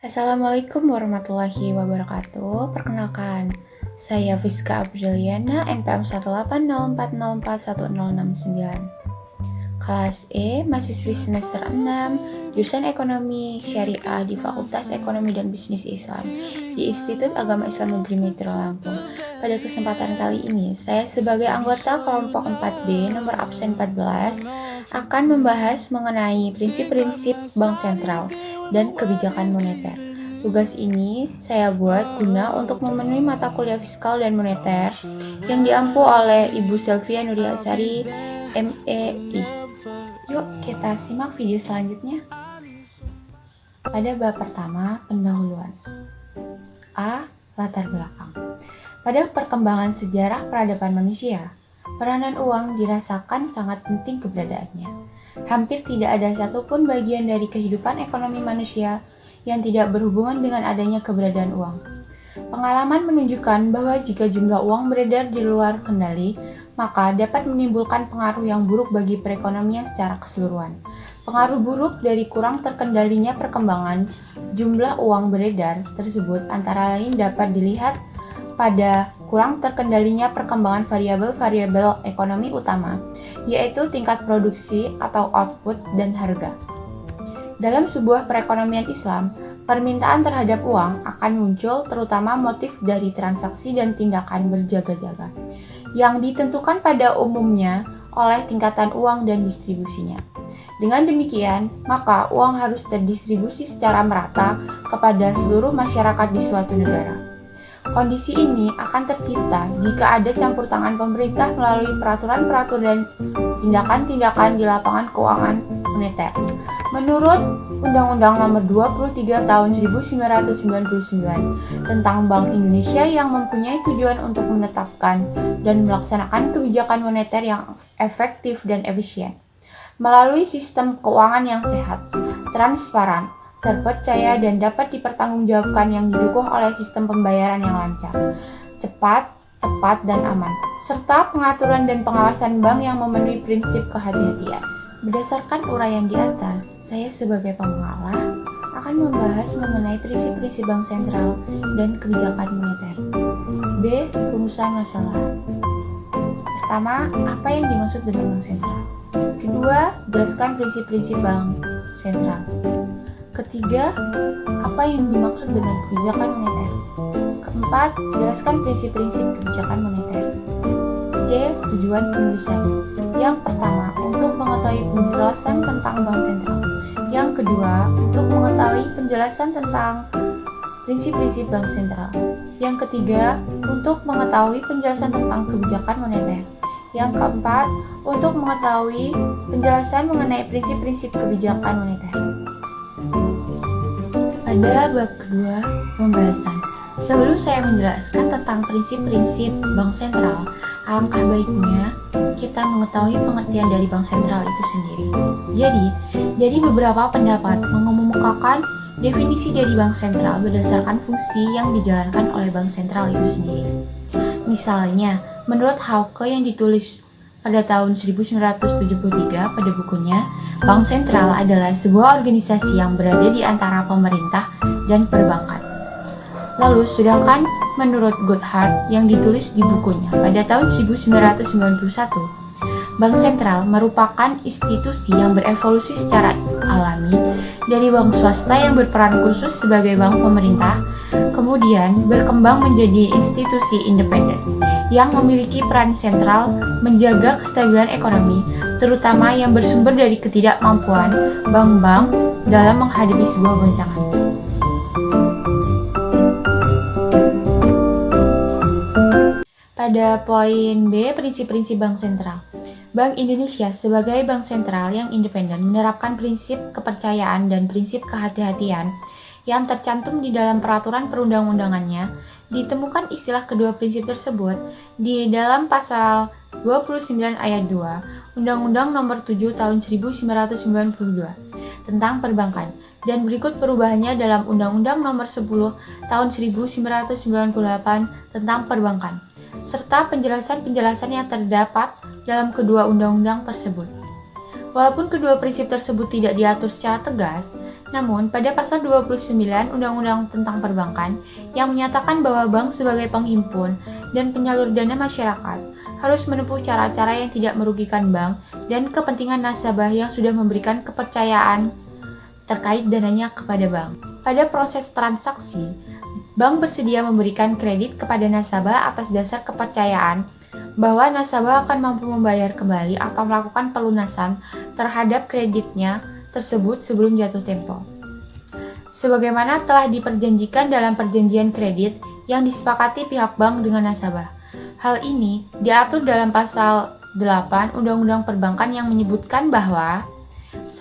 Assalamualaikum warahmatullahi wabarakatuh. Perkenalkan, saya Fiska Apriliana, NPM 18040410069. Kelas E, mahasiswi semester 6, jurusan Ekonomi Syariah di Fakultas Ekonomi dan Bisnis Islam di Institut Agama Islam Negeri Metro Lampung. Pada kesempatan kali ini, saya sebagai anggota kelompok 4B nomor absen 14 akan membahas mengenai prinsip-prinsip Bank Sentral dan kebijakan moneter. Tugas ini saya buat guna untuk memenuhi mata kuliah fiskal dan moneter yang diampu oleh Ibu Selvia Nuriasari, MEI. Yuk kita simak video selanjutnya. Pada bab pertama, pendahuluan. A. Latar belakang. Pada perkembangan sejarah peradaban manusia, peranan uang dirasakan sangat penting keberadaannya. Hampir tidak ada satupun bagian dari kehidupan ekonomi manusia yang tidak berhubungan dengan adanya keberadaan uang. Pengalaman menunjukkan bahwa jika jumlah uang beredar di luar kendali, maka dapat menimbulkan pengaruh yang buruk bagi perekonomian secara keseluruhan. Pengaruh buruk dari kurang terkendalinya perkembangan jumlah uang beredar tersebut antara lain dapat dilihat pada kurang terkendalinya perkembangan variabel-variabel ekonomi utama, yaitu tingkat produksi atau output dan harga. Dalam sebuah perekonomian Islam, permintaan terhadap uang akan muncul terutama motif dari transaksi dan tindakan berjaga-jaga, yang ditentukan pada umumnya oleh tingkatan uang dan distribusinya. Dengan demikian, maka uang harus terdistribusi secara merata kepada seluruh masyarakat di suatu negara. Kondisi ini akan tercipta jika ada campur tangan pemerintah melalui peraturan-peraturan dan tindakan-tindakan di lapangan keuangan moneter. Menurut Undang-Undang Nomor 23 Tahun 1999 tentang Bank Indonesia yang mempunyai tujuan untuk menetapkan dan melaksanakan kebijakan moneter yang efektif dan efisien melalui sistem keuangan yang sehat, transparan, terpercaya dan dapat dipertanggungjawabkan yang didukung oleh sistem pembayaran yang lancar, cepat, tepat, dan aman, serta pengaturan dan pengawasan bank yang memenuhi prinsip kehati-hatian. Berdasarkan uraian di atas, saya sebagai pengalah akan membahas mengenai prinsip-prinsip bank sentral dan kebijakan moneter. B. Rumusan masalah. Pertama, apa yang dimaksud dengan bank sentral? Kedua, jelaskan prinsip-prinsip bank sentral. Ketiga, apa yang dimaksud dengan kebijakan moneter? Keempat, jelaskan prinsip-prinsip kebijakan moneter. C. Tujuan penulisan. Yang pertama, untuk mengetahui penjelasan tentang bank sentral. Yang kedua, untuk mengetahui penjelasan tentang prinsip-prinsip bank sentral. Yang ketiga, untuk mengetahui penjelasan tentang kebijakan moneter. Yang keempat, untuk mengetahui penjelasan mengenai prinsip-prinsip kebijakan moneter. Pada bab kedua, pembahasan. Sebelum saya menjelaskan tentang prinsip-prinsip bank sentral, alangkah baiknya kita mengetahui pengertian dari bank sentral itu sendiri. Jadi, dari beberapa pendapat mengemukakan definisi dari bank sentral berdasarkan fungsi yang dijalankan oleh bank sentral itu sendiri. Misalnya, menurut Hauke yang ditulis pada tahun 1973 pada bukunya, Bank Sentral adalah sebuah organisasi yang berada di antara pemerintah dan perbankan. Lalu, sedangkan menurut Goodhart yang ditulis di bukunya pada tahun 1991, Bank Sentral merupakan institusi yang berevolusi secara alami dari bank swasta yang berperan khusus sebagai bank pemerintah, kemudian berkembang menjadi institusi independen yang memiliki peran sentral menjaga kestabilan ekonomi, terutama yang bersumber dari ketidakmampuan bank-bank dalam menghadapi sebuah goncangan. Pada poin B, prinsip-prinsip bank sentral. Bank Indonesia sebagai bank sentral yang independen menerapkan prinsip kepercayaan dan prinsip kehati-hatian yang tercantum di dalam peraturan perundang-undangannya. Ditemukan istilah kedua prinsip tersebut di dalam pasal 29 ayat 2 Undang-Undang Nomor 7 Tahun 1992 tentang perbankan dan berikut perubahannya dalam Undang-Undang Nomor 10 Tahun 1998 tentang perbankan, serta penjelasan-penjelasan yang terdapat dalam kedua undang-undang tersebut. Walaupun kedua prinsip tersebut tidak diatur secara tegas, namun pada pasal 29 Undang-Undang tentang Perbankan yang menyatakan bahwa bank sebagai penghimpun dan penyalur dana masyarakat harus menempuh cara-cara yang tidak merugikan bank dan kepentingan nasabah yang sudah memberikan kepercayaan terkait dananya kepada bank. Pada proses transaksi, bank bersedia memberikan kredit kepada nasabah atas dasar kepercayaan bahwa nasabah akan mampu membayar kembali atau melakukan pelunasan terhadap kreditnya tersebut sebelum jatuh tempo. Sebagaimana telah diperjanjikan dalam perjanjian kredit yang disepakati pihak bank dengan nasabah. Hal ini diatur dalam pasal 8 Undang-Undang Perbankan yang menyebutkan bahwa 1.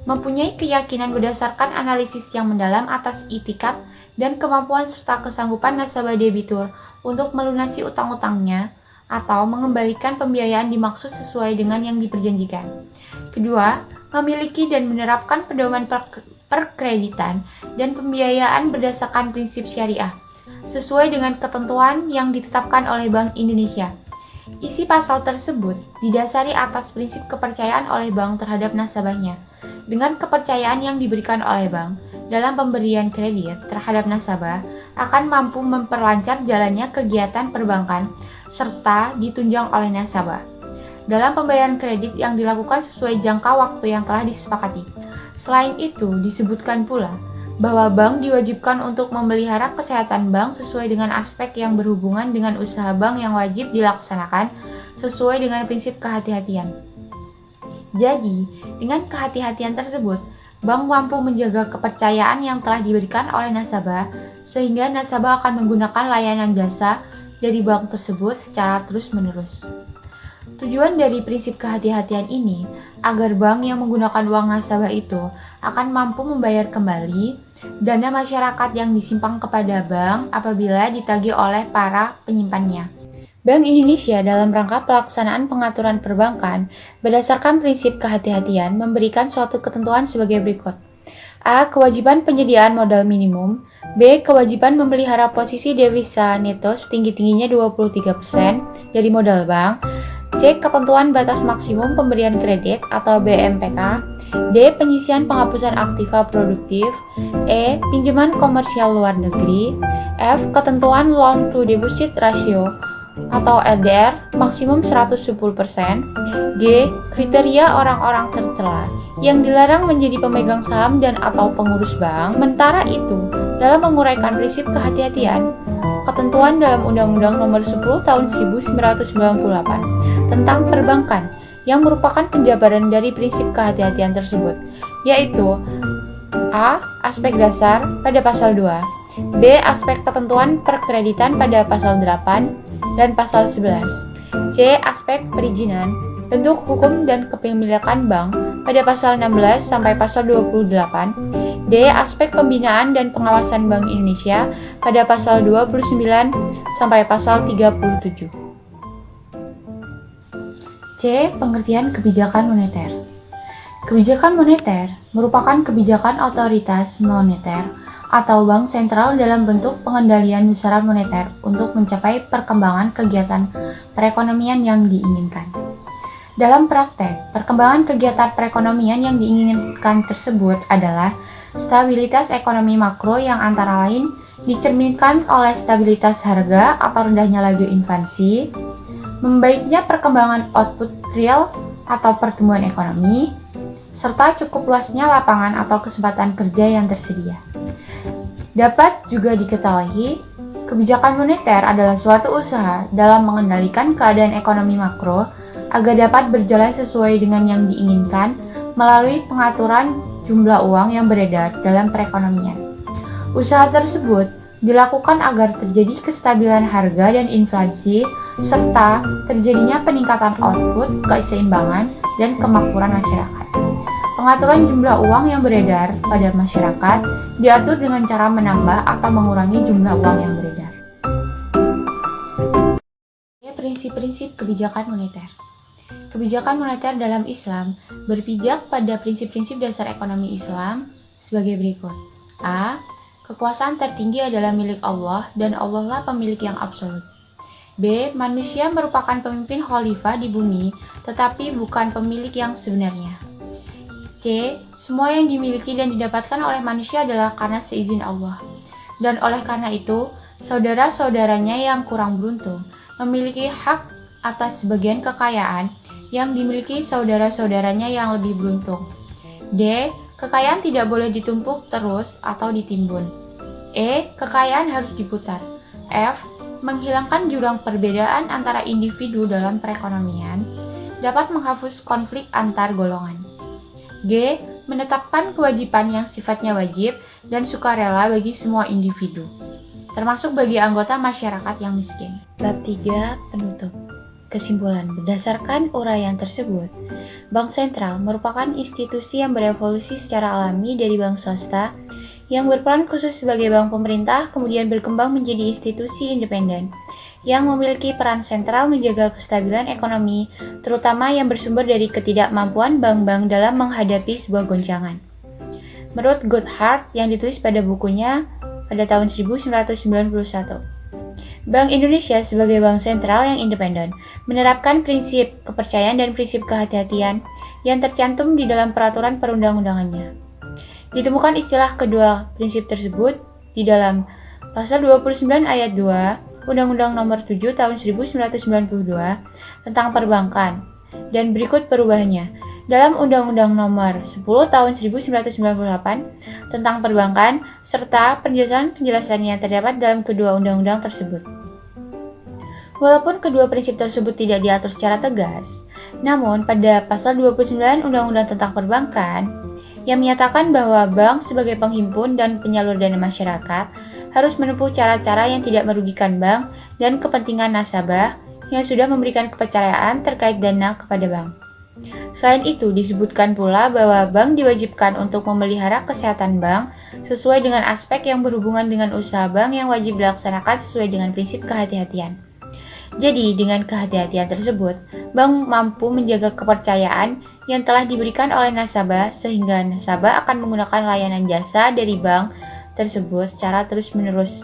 Mempunyai keyakinan berdasarkan analisis yang mendalam atas itikat dan kemampuan serta kesanggupan nasabah debitur untuk melunasi utang-utangnya atau mengembalikan pembiayaan dimaksud sesuai dengan yang diperjanjikan. Kedua, memiliki dan menerapkan pedoman perkreditan dan pembiayaan berdasarkan prinsip syariah, sesuai dengan ketentuan yang ditetapkan oleh Bank Indonesia. Isi pasal tersebut didasari atas prinsip kepercayaan oleh bank terhadap nasabahnya. Dengan kepercayaan yang diberikan oleh bank dalam pemberian kredit terhadap nasabah akan mampu memperlancar jalannya kegiatan perbankan serta ditunjang oleh nasabah dalam pembayaran kredit yang dilakukan sesuai jangka waktu yang telah disepakati. Selain itu, disebutkan pula bahwa bank diwajibkan untuk memelihara kesehatan bank sesuai dengan aspek yang berhubungan dengan usaha bank yang wajib dilaksanakan sesuai dengan prinsip kehati-hatian. Jadi, dengan kehati-hatian tersebut, bank mampu menjaga kepercayaan yang telah diberikan oleh nasabah sehingga nasabah akan menggunakan layanan jasa dari bank tersebut secara terus-menerus. Tujuan dari prinsip kehati-hatian ini agar bank yang menggunakan uang nasabah itu akan mampu membayar kembali dana masyarakat yang disimpan kepada bank apabila ditagih oleh para penyimpannya. Bank Indonesia dalam rangka pelaksanaan pengaturan perbankan berdasarkan prinsip kehati-hatian memberikan suatu ketentuan sebagai berikut. A. Kewajiban penyediaan modal minimum. B. Kewajiban memelihara posisi devisa neto setinggi-tingginya 23% dari modal bank. C. Ketentuan batas maksimum pemberian kredit atau BMPK. D. Penyisian penghapusan aktiva produktif. E. Pinjaman komersial luar negeri. F. Ketentuan loan to deposit ratio atau LDR maksimum 110%. G. Kriteria orang-orang tercela yang dilarang menjadi pemegang saham dan atau pengurus bank. Sementara itu, dalam menguraikan prinsip kehati-hatian, ketentuan dalam Undang-Undang Nomor 10 Tahun 1998 tentang perbankan yang merupakan penjabaran dari prinsip kehati-hatian tersebut, yaitu A. Aspek dasar pada pasal 2, B. Aspek ketentuan perkreditan pada pasal 8 dan pasal 11, C. Aspek perizinan, bentuk hukum dan kepemilikan bank pada pasal 16 sampai pasal 28, D. Aspek pembinaan dan pengawasan Bank Indonesia pada pasal 29 sampai pasal 37. C. Pengertian kebijakan moneter. Kebijakan moneter merupakan kebijakan otoritas moneter atau bank sentral dalam bentuk pengendalian besaran moneter untuk mencapai perkembangan kegiatan perekonomian yang diinginkan. Dalam praktek, perkembangan kegiatan perekonomian yang diinginkan tersebut adalah stabilitas ekonomi makro yang antara lain dicerminkan oleh stabilitas harga atau rendahnya laju inflasi, membaiknya perkembangan output real atau pertumbuhan ekonomi, serta cukup luasnya lapangan atau kesempatan kerja yang tersedia. Dapat juga diketahui, kebijakan moneter adalah suatu usaha dalam mengendalikan keadaan ekonomi makro agar dapat berjalan sesuai dengan yang diinginkan melalui pengaturan jumlah uang yang beredar dalam perekonomian. Usaha tersebut dilakukan agar terjadi kestabilan harga dan inflasi serta terjadinya peningkatan output, keseimbangan, dan kemakmuran masyarakat. Pengaturan jumlah uang yang beredar pada masyarakat diatur dengan cara menambah atau mengurangi jumlah uang yang beredar. Prinsip-prinsip kebijakan moneter. Kebijakan moneter dalam Islam berpijak pada prinsip-prinsip dasar ekonomi Islam sebagai berikut. A. Kekuasaan tertinggi adalah milik Allah dan Allah lah pemilik yang absolut. B. Manusia merupakan pemimpin khalifah di bumi tetapi bukan pemilik yang sebenarnya. C. Semua yang dimiliki dan didapatkan oleh manusia adalah karena seizin Allah. Dan oleh karena itu, saudara-saudaranya yang kurang beruntung memiliki hak atas sebagian kekayaan yang dimiliki saudara-saudaranya yang lebih beruntung. D. Kekayaan tidak boleh ditumpuk terus atau ditimbun. E. Kekayaan harus diputar. F. Menghilangkan jurang perbedaan antara individu dalam perekonomian dapat menghapus konflik antar golongan. G. Menetapkan kewajiban yang sifatnya wajib dan sukarela bagi semua individu, termasuk bagi anggota masyarakat yang miskin. Bab 3. Penutup. Kesimpulan, berdasarkan uraian tersebut, Bank Sentral merupakan institusi yang berevolusi secara alami dari bank swasta yang berperan khusus sebagai bank pemerintah, kemudian berkembang menjadi institusi independen yang memiliki peran sentral menjaga kestabilan ekonomi, terutama yang bersumber dari ketidakmampuan bank-bank dalam menghadapi sebuah goncangan. Menurut Goodhart yang ditulis pada bukunya pada tahun 1991, Bank Indonesia sebagai bank sentral yang independen menerapkan prinsip kepercayaan dan prinsip kehati-hatian yang tercantum di dalam peraturan perundang-undangannya. Ditemukan istilah kedua prinsip tersebut di dalam Pasal 29 Ayat 2 Undang-Undang Nomor 7 Tahun 1992 tentang Perbankan dan berikut perubahannya dalam Undang-Undang Nomor 10 Tahun 1998 tentang Perbankan serta penjelasan-penjelasan yang terdapat dalam kedua undang-undang tersebut. Walaupun kedua prinsip tersebut tidak diatur secara tegas, namun pada Pasal 29 Undang-Undang tentang Perbankan yang menyatakan bahwa bank sebagai penghimpun dan penyalur dana masyarakat harus menempuh cara-cara yang tidak merugikan bank dan kepentingan nasabah yang sudah memberikan kepercayaan terkait dana kepada bank. Selain itu, disebutkan pula bahwa bank diwajibkan untuk memelihara kesehatan bank sesuai dengan aspek yang berhubungan dengan usaha bank yang wajib dilaksanakan sesuai dengan prinsip kehati-hatian. Jadi, dengan kehati-hatian tersebut, bank mampu menjaga kepercayaan yang telah diberikan oleh nasabah sehingga nasabah akan menggunakan layanan jasa dari bank tersebut secara terus-menerus.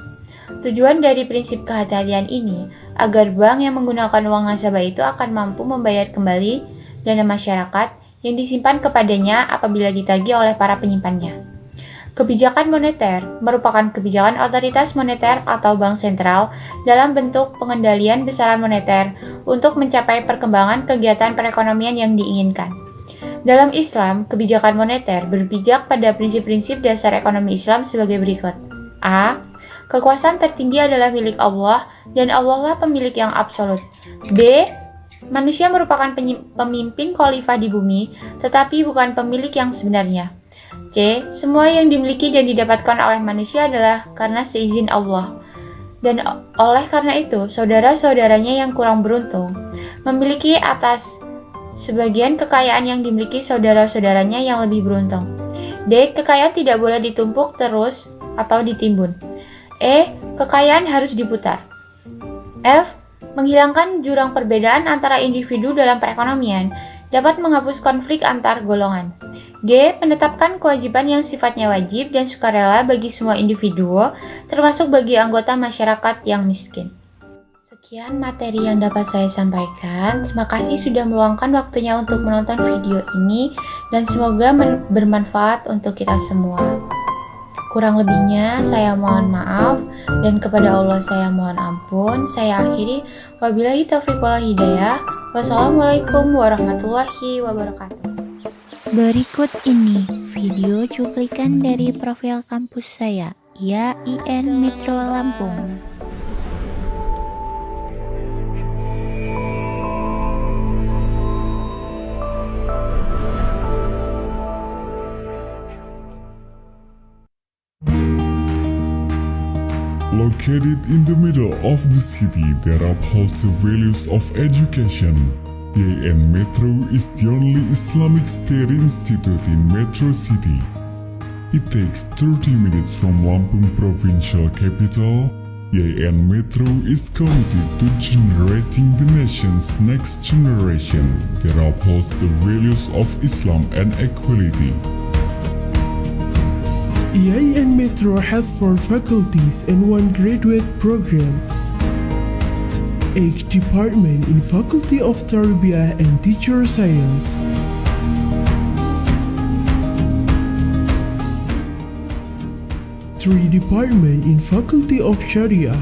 Tujuan dari prinsip kehati-hatian ini agar bank yang menggunakan uang nasabah itu akan mampu membayar kembali dana masyarakat yang disimpan kepadanya apabila ditagih oleh para penyimpannya. Kebijakan moneter merupakan kebijakan otoritas moneter atau bank sentral dalam bentuk pengendalian besaran moneter untuk mencapai perkembangan kegiatan perekonomian yang diinginkan. Dalam Islam, kebijakan moneter berpijak pada prinsip-prinsip dasar ekonomi Islam sebagai berikut. A. Kekuasaan tertinggi adalah milik Allah dan Allah lah pemilik yang absolut. B. Manusia merupakan pemimpin khalifah di bumi, tetapi bukan pemilik yang sebenarnya. C. Semua yang dimiliki dan didapatkan oleh manusia adalah karena seizin Allah. Dan oleh karena itu, saudara-saudaranya yang kurang beruntung memiliki atas sebagian kekayaan yang dimiliki saudara-saudaranya yang lebih beruntung. D. Kekayaan tidak boleh ditumpuk terus atau ditimbun. E. Kekayaan harus diputar. F. Menghilangkan jurang perbedaan antara individu dalam perekonomian dapat menghapus konflik antar golongan. G. Menetapkan kewajiban yang sifatnya wajib dan sukarela bagi semua individu, termasuk bagi anggota masyarakat yang miskin. Sekian materi yang dapat saya sampaikan. Terima kasih sudah meluangkan waktunya untuk menonton video ini dan semoga bermanfaat untuk kita semua. Kurang lebihnya saya mohon maaf dan kepada Allah saya mohon ampun. Saya akhiri, wabillahi taufiq wal hidayah. Wassalamualaikum warahmatullahi wabarakatuh. Berikut ini video cuplikan dari profil kampus saya, IAIN Metro Lampung. Located in the middle of the city that upholds the values of education, IAIN Metro is the only Islamic State Institute in Metro City. It takes 30 minutes from Lampung Provincial Capital. IAIN Metro is committed to generating the nation's next generation that upholds the values of Islam and equality. IAIN Metro has 4 faculties and 1 graduate program. Each department in Faculty of Tarbiyah and Teacher Science, 3 departments in Faculty of Sharia.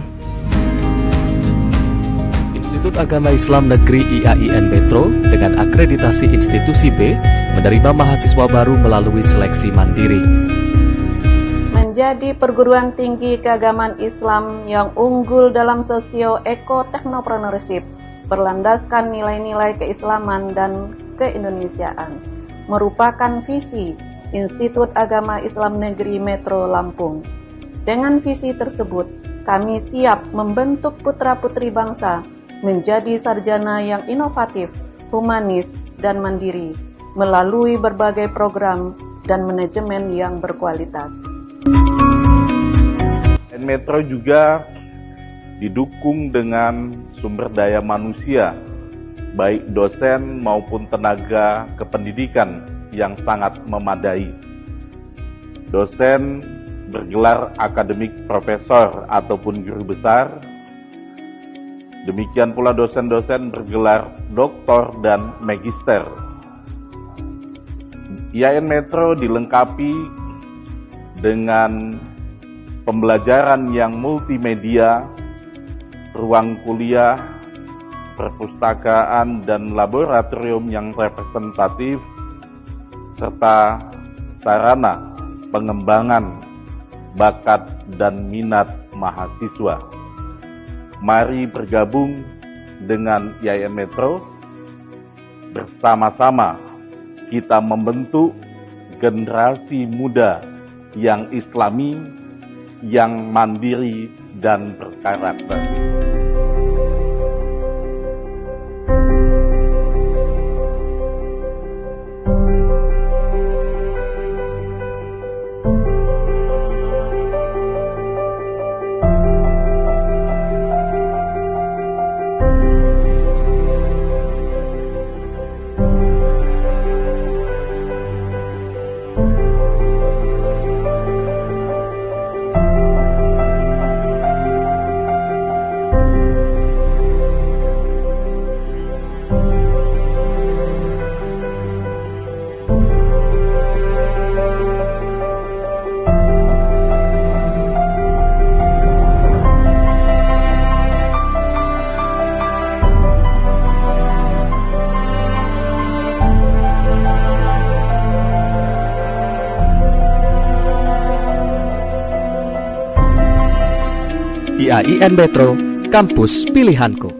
Institut Agama Islam Negeri IAIN Metro dengan akreditasi institusi B menerima mahasiswa baru melalui seleksi mandiri. Menjadi perguruan tinggi keagamaan Islam yang unggul dalam sosio-eko-teknopreneurship, berlandaskan nilai-nilai keislaman dan keindonesiaan, merupakan visi Institut Agama Islam Negeri Metro Lampung. Dengan visi tersebut, kami siap membentuk putra-putri bangsa menjadi sarjana yang inovatif, humanis, dan mandiri melalui berbagai program dan manajemen yang berkualitas. Metro juga didukung dengan sumber daya manusia, baik dosen maupun tenaga kependidikan yang sangat memadai. Dosen bergelar akademik profesor ataupun guru besar. Demikian pula dosen-dosen bergelar doktor dan magister. IAIN Metro dilengkapi dengan pembelajaran yang multimedia, ruang kuliah, perpustakaan, dan laboratorium yang representatif, serta sarana pengembangan bakat dan minat mahasiswa. Mari bergabung dengan IAIN Metro, bersama-sama kita membentuk generasi muda yang islami, yang mandiri dan berkarakter. IAIN Metro, kampus pilihanku.